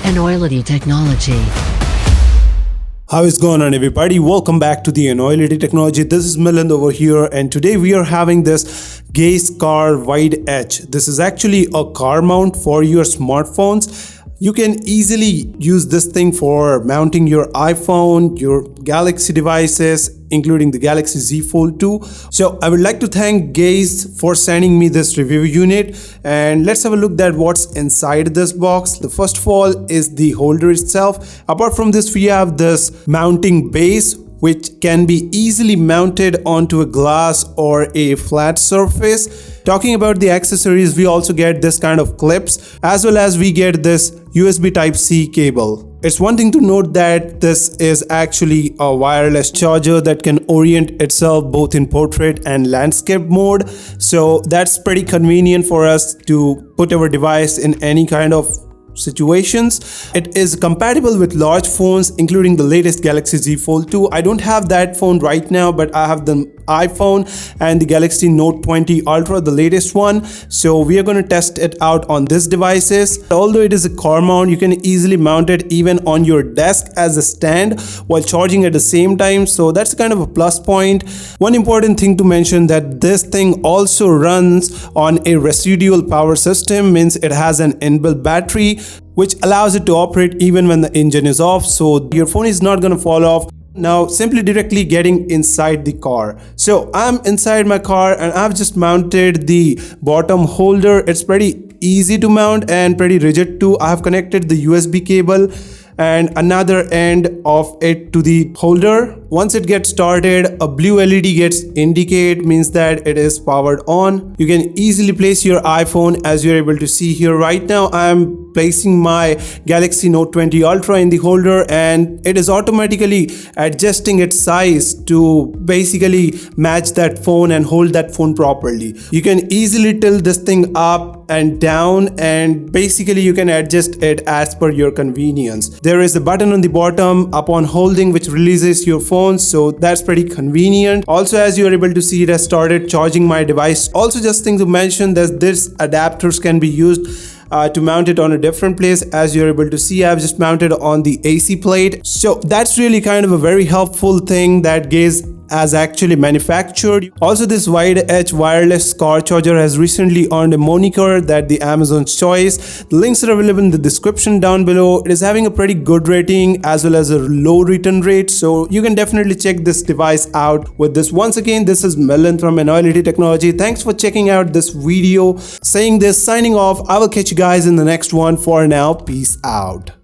Enoylity technology. How is going on, everybody? Welcome back to the Enoylity technology. This is Milind over here, and today we are having this Gaze Car Wide Edge. This is actually a car mount for your smartphones. You can easily use this thing for mounting your iPhone, your Galaxy devices, including the Galaxy Z Fold 2. So I would like to thank Gaze for sending me this review unit, and let's have a look at what's inside this box. The first of all is the holder itself. Apart from this, we have this mounting base, which can be easily mounted onto a glass or a flat surface. Talking about the accessories, we also get this kind of clips, as well as we get this USB Type-C cable. It's one thing to note that this is actually a wireless charger that can orient itself both in portrait and landscape mode. So that's pretty convenient for us to put our device in any kind of situations. It is compatible with large phones, including the latest Galaxy Z Fold 2. I don't have that phone right now, but I have the iPhone and the Galaxy Note 20 Ultra, the latest one. So we are going to test it out on these devices. Although it is a car mount, you can easily mount it even on your desk as a stand while charging at the same time. So that's kind of a plus point. One important thing to mention that this thing also runs on a residual power system, means it has an inbuilt battery which allows it to operate even when the engine is off, so your phone is not going to fall off. Now simply directly getting inside the car. So I'm inside my car and I've just mounted the bottom holder. It's pretty easy to mount and pretty rigid too. I have connected the USB cable and another end of it to the holder. Once it gets started, a blue LED gets indicate, means that it is powered on. You can easily place your iPhone, as you're able to see here. Right now I'm placing my Galaxy Note 20 Ultra in the holder, and it is automatically adjusting its size to basically match that phone and hold that phone properly. You can easily tilt this thing up and down, and basically you can adjust it as per your convenience. There is a button on the bottom upon holding which releases your phone, so that's pretty convenient. Also, as you are able to see, it has started charging my device. Also, just thing to mention that this adapters can be used to mount it on a different place. As you're able to see, I've just mounted on the AC plate. So that's really kind of a very helpful thing that Gaze has actually manufactured. Also, this wide edge wireless car charger has recently earned a moniker that the Amazon's choice. The links are available in the description down below. It is having a pretty good rating as well as a low return rate, so you can definitely check this device out with this. Once again, this is Milind from Enoylity Technology. Thanks for checking out this video. Saying this, signing off. I will catch you guys in the next one. For now, peace out.